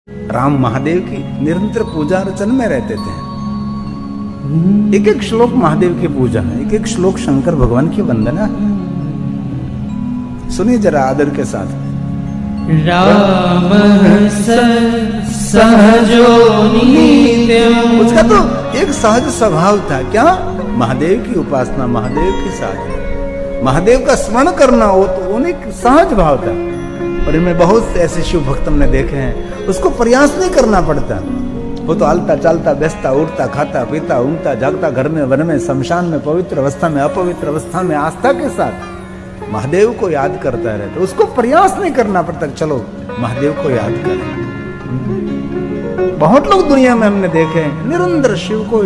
राम महादेव की निरंतर पूजा अर्चन में रहते थे। एक एक श्लोक महादेव की पूजा है, एक एक श्लोक शंकर भगवान की वंदना है। सुनिए जरा आदर के साथ। राम सहजो नित्यम। उसका तो एक सहज स्वभाव था। क्या? महादेव की उपासना, महादेव की साधना, महादेव का स्मरण करना हो तो उन्हें सहज भाव था। और इनमें बहुत से ऐसे शिव भक्त हमने देखे हैं, उसको प्रयास नहीं करना पड़ता। वो तो हलता चलता व्यस्ता उठता खाता पीता ऊँगता जागता, घर में वन में शमशान में, पवित्र अवस्था में अपवित्र अवस्था में आस्था के साथ महादेव को याद करता रहता। उसको प्रयास नहीं करना पड़ता चलो महादेव को याद करें। बहुत लोग दुनिया में हमने देखे हैं निरंतर शिव को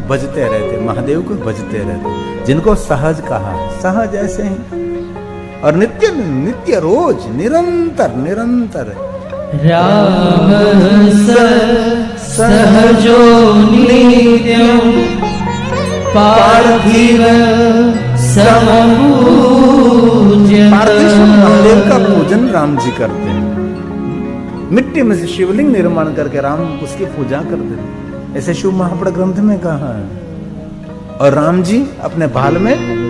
भजते रहते, महादेव को भजते रहते, जिनको सहज कहा, सहज ऐसे ही। और नित्य नित्य रोज निरंतर निरंतर राम सहजो नित्यम पार्थिव समपूज्य। पार्थिव महादेव का पूजन राम जी करते हैं। मिट्टी में से शिवलिंग निर्माण करके राम उसकी पूजा करते हैं, ऐसे शिव महापुराण ग्रंथ में कहा है। और राम जी अपने भाल में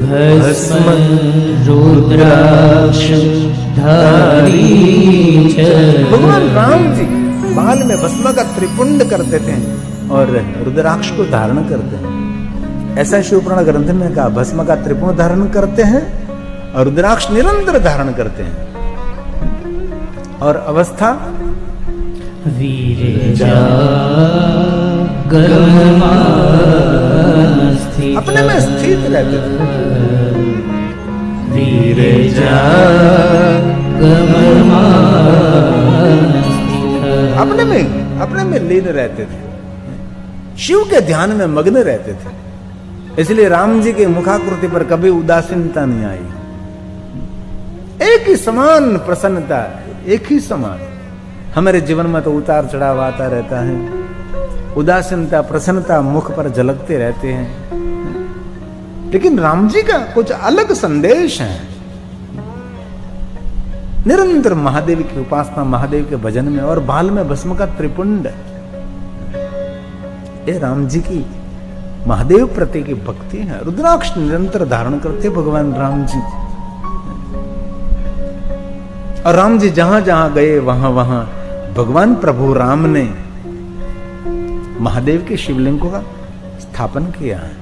भस्म रुद्राक्ष धारी। भगवान राम जी बाल में भस्म का त्रिपुंड करते थे और रुद्राक्ष को धारण करते हैं। ऐसा शिवपुराण ग्रंथ में कहा, भस्म का त्रिपुंड धारण करते हैं और रुद्राक्ष निरंतर धारण करते हैं। और अवस्था वीरजा अपने में स्थित रहते थे। वीरजा अपने में लीन रहते थे, शिव के ध्यान में मग्न रहते थे। इसलिए राम जी के मुखाकृति पर कभी उदासीनता नहीं आई। एक ही समान प्रसन्नता, एक ही समान। हमारे जीवन में तो उतार चढ़ाव आता रहता है, उदासीनता प्रसन्नता मुख पर झलकते रहते हैं, लेकिन राम जी का कुछ अलग संदेश है। निरंतर महादेव की उपासना, महादेव के भजन में, और बाल में भस्म का त्रिपुंड। ये राम जी की महादेव प्रति की भक्ति है। रुद्राक्ष निरंतर धारण करते भगवान राम जी। और राम जी जहां जहां गए वहां वहां भगवान प्रभु राम ने महादेव के शिवलिंग का स्थापन किया है।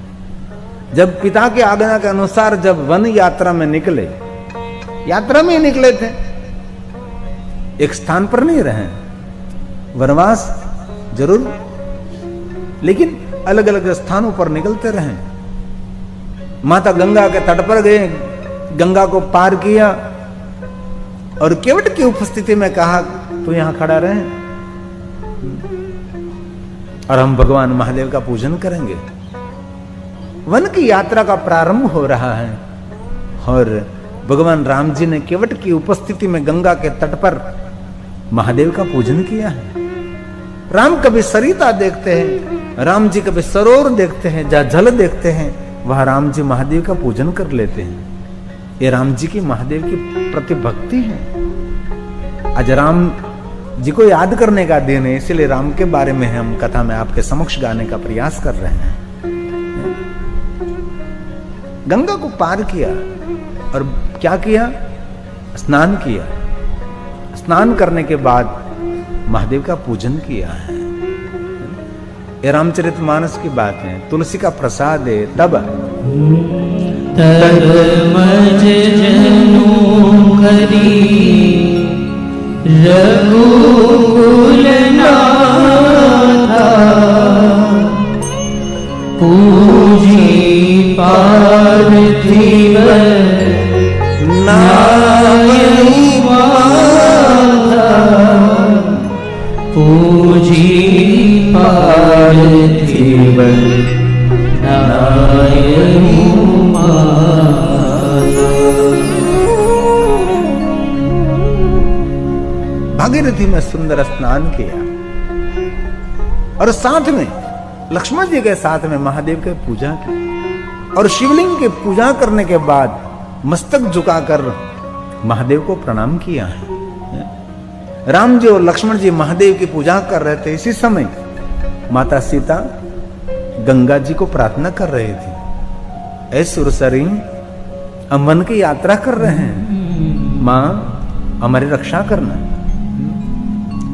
जब पिता के आज्ञा के अनुसार जब वन यात्रा में निकले, यात्रा में ही निकले थे, एक स्थान पर नहीं रहे, वनवास जरूर, लेकिन अलग अलग स्थानों पर निकलते रहे। माता गंगा के तट पर गए, गंगा को पार किया और केवट की उपस्थिति में कहा तू यहां खड़ा रहे और हम भगवान महादेव का पूजन करेंगे। वन की यात्रा का प्रारंभ हो रहा है और भगवान राम जी ने केवट की उपस्थिति में गंगा के तट पर महादेव का पूजन किया है। राम कभी सरिता देखते हैं, राम जी कभी सरोवर देखते हैं, जहां जल देखते हैं वहां राम जी महादेव का पूजन कर लेते हैं। ये राम जी की महादेव की प्रति भक्ति है। आज राम जी को याद करने का दिन है, इसलिए राम के बारे में हम कथा में आपके समक्ष गाने का प्रयास कर रहे हैं। गंगा को पार किया और क्या किया? स्नान किया। स्नान करने के बाद महादेव का पूजन किया है। ये रामचरितमानस की बात है। तुलसी का प्रसाद है तब मज जनु करी रघुकुल नाथा पूजी पार्थिव नायनि माता पूजी पार्थिव नायनि भागीरथी में सुंदर स्नान किया और साथ में लक्ष्मण जी के साथ में महादेव की पूजा की। और शिवलिंग की पूजा करने के बाद मस्तक झुकाकर महादेव को प्रणाम किया है। राम जी और लक्ष्मण जी महादेव की पूजा कर रहे थे, इसी समय माता सीता गंगा जी को प्रार्थना कर रही थी, ऐ सुरसरी हम वन की यात्रा कर रहे हैं, मां हमारी रक्षा करना।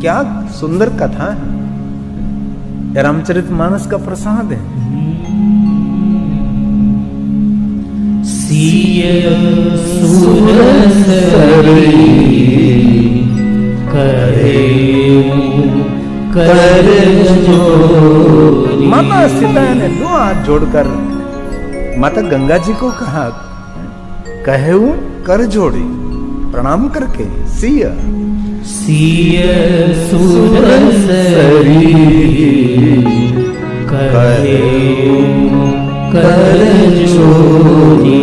क्या सुंदर कथा है, रामचरितमानस का प्रसाद है। सिय सुरसरी कर जोरी। माता सीता ने दो हाथ जोड़कर माता गंगा जी को कहा, कहूं कर जोड़ी, प्रणाम करके सिय सुरसरी कर जोरी।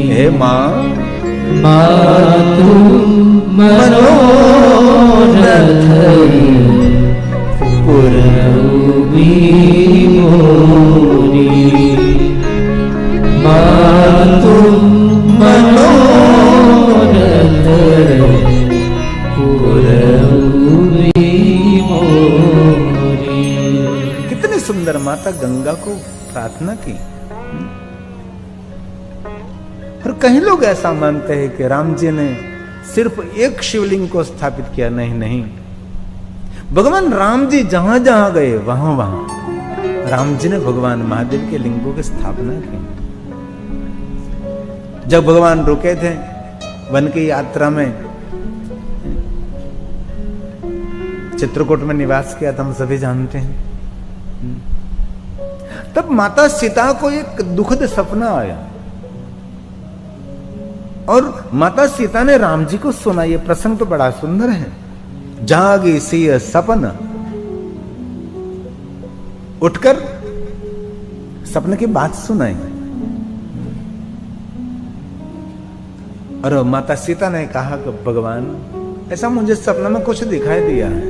हे मां मातु मनोरथ पुरवी मोरी। मातु मनोरथ पुरवी मोरी। कितनी सुंदर माता गंगा को प्रार्थना की। और कई लोग ऐसा मानते हैं कि राम जी ने सिर्फ एक शिवलिंग को स्थापित किया। नहीं नहीं, भगवान राम जी जहां जहां गए वहां वहां राम जी ने भगवान महादेव के लिंगों की स्थापना की। जब भगवान रुके थे वन की यात्रा में, चित्रकूट में निवास किया था, हम सभी जानते हैं। तब माता सीता को एक दुखद सपना आया और माता सीता ने राम जी को सुना। ये प्रसंग तो बड़ा सुंदर है। जागी सिय सपन, उठकर सपने की बात सुनाई और माता सीता ने कहा कि भगवान ऐसा मुझे सपना में कुछ दिखाई दिया है।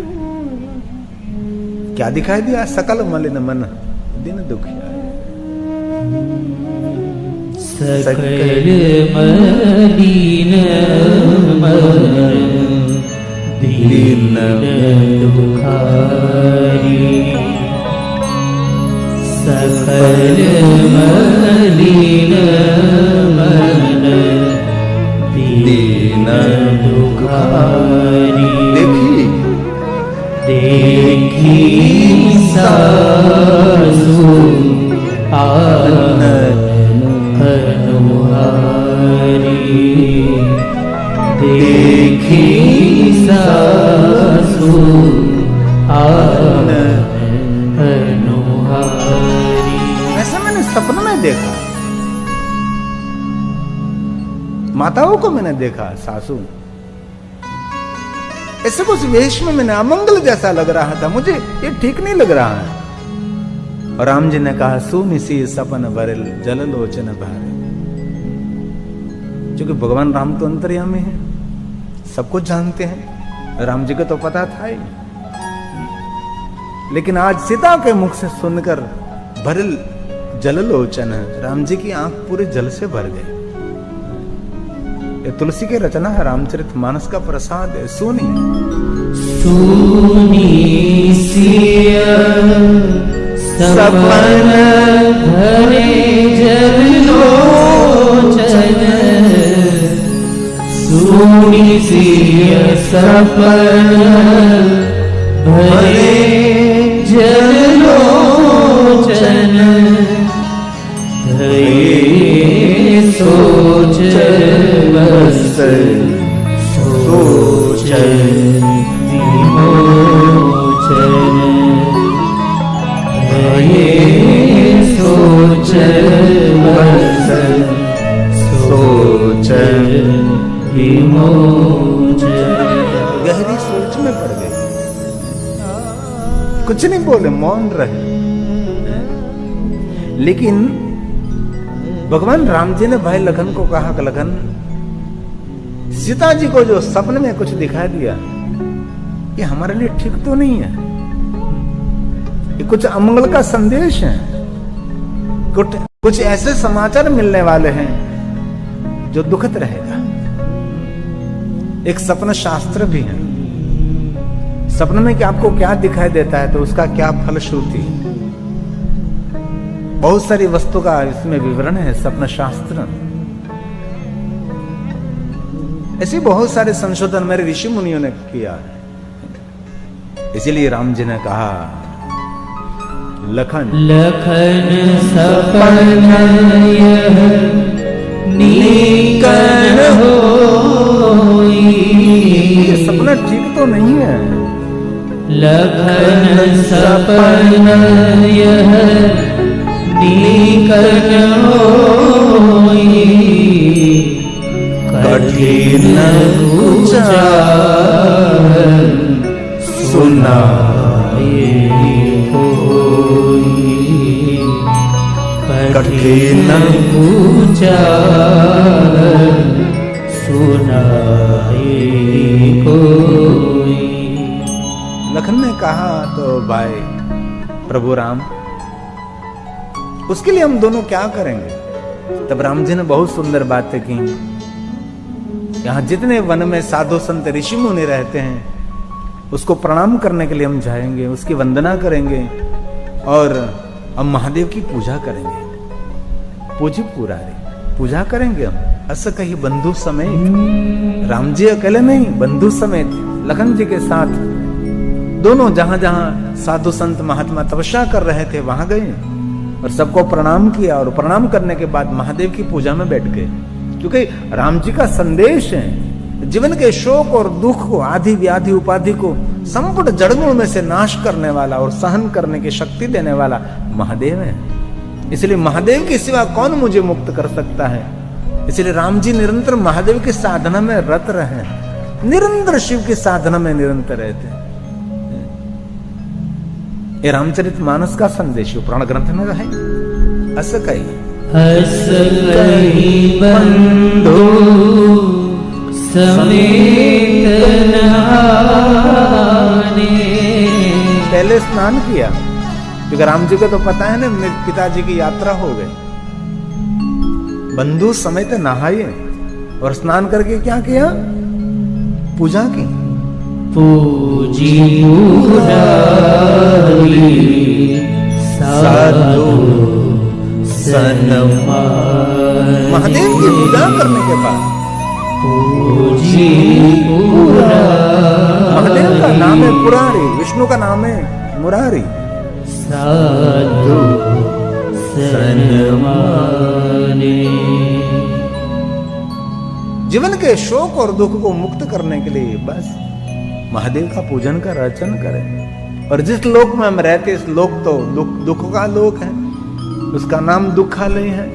क्या दिखाई दिया? सकल मलिन मन दिन दुखिया। सकल मलिन मन दीन दुखारी। सकल मलिन मन दीन दुखारी। देखी सासु आनन अनुहारी। देखी सासु आनन अनुहारी। ऐसा मैंने सपने में देखा, माताओं को मैंने देखा, सासू ऐसे कुछ वेश में मैंने अमंगल जैसा लग रहा था, मुझे ये ठीक नहीं लग रहा है। और राम जी ने कहा, सुनिसी सपन भरल जल लोचन भारे। क्योंकि भगवान राम तो अंतर्यामी है, सब कुछ जानते हैं, राम जी को तो पता था ही। लेकिन आज सीता के मुख से सुनकर भरल जल लोचन, राम जी की आंख पूरे जल से भर गई। ये तुलसी की रचना है, रामचरितमानस का प्रसाद है। सुनी सिय सपन भरे जल लोचन। सुनी सिय सपन भरे जल लोचन। धये सोच बस सोचन विमोचन। धये सोच बस सोचन विमोचन। गहरी सोच में पड़ गए, कुछ नहीं बोले, मौन रहे। लेकिन भगवान राम जी ने भाई लखन को कहा कि लखन, सीता जी को जो सपने में कुछ दिखाई दिया ये हमारे लिए ठीक तो नहीं है, ये कुछ अमंगल का संदेश है, कुछ ऐसे समाचार मिलने वाले हैं जो दुखद रहेगा। एक सपना शास्त्र भी है, सपने में कि आपको क्या दिखाई देता है तो उसका क्या फलश्रुति है। बहुत सारी वस्तु का इसमें विवरण है सपन शास्त्र। ऐसे बहुत सारे संशोधन मेरे ऋषि मुनियों ने किया है। इसीलिए राम जी ने कहा लखन लखन सपन यह नीकन होई। ये सपना ठीक तो नहीं है। लखन सपन यह नीकन होई। कठिन उच्चारण सुनाए कोई। कठिन उच्चारण सुनाए कोई। लखन ने कहा तो भाई प्रभु राम, उसके लिए हम दोनों क्या करेंगे? तब राम जी ने बहुत सुंदर बातें की। यहाँ जितने वन में साधु संत ऋषि मुनि रहते हैं उसको प्रणाम करने के लिए हम जाएंगे, उसकी वंदना करेंगे और हम महादेव की पूजा करेंगे। पूजी पुरारी पूजा करेंगे हम। ऐसा कही बंधु समेत, राम जी अकेले नहीं, बंधु समेत लखन जी के साथ दोनों जहां जहां साधु संत महात्मा तपस्या कर रहे थे वहां गए और सबको प्रणाम किया। और प्रणाम करने के बाद महादेव की पूजा में बैठ गए, क्योंकि राम जी का संदेश है जीवन के शोक और दुख को, आदि व्याधि उपाधि को संपूर्ण जड़मूल में से नाश करने वाला और सहन करने की शक्ति देने वाला महादेव है। इसलिए महादेव के सिवा कौन मुझे मुक्त कर सकता है? इसलिए राम जी निरंतर महादेव की साधना में रत रहे, निरंतर शिव की साधना में निरंतर रहते। ये रामचरितमानस का संदेश पुराण ग्रंथ में है। ऐसा कही बंधु समेत नहाने। पहले स्नान किया, क्योंकि राम जी को तो पता है ना मेरे पिताजी की यात्रा हो गई। बंधु समेत नहाए और स्नान करके क्या किया? पूजा की। पूजी पुरारी साधु सन्मान। महादेव की पूजा करने के बाद पूजी पुरारी। महादेव का नाम है पुरारी, विष्णु का नाम है मुरारी। साधु सन्माने। जीवन के शोक और दुख को मुक्त करने के लिए बस महादेव का पूजन का अर्चन करें। और जिस लोक में हम रहते, इस लोक तो दुख का लोक है, उसका नाम दुखालय है।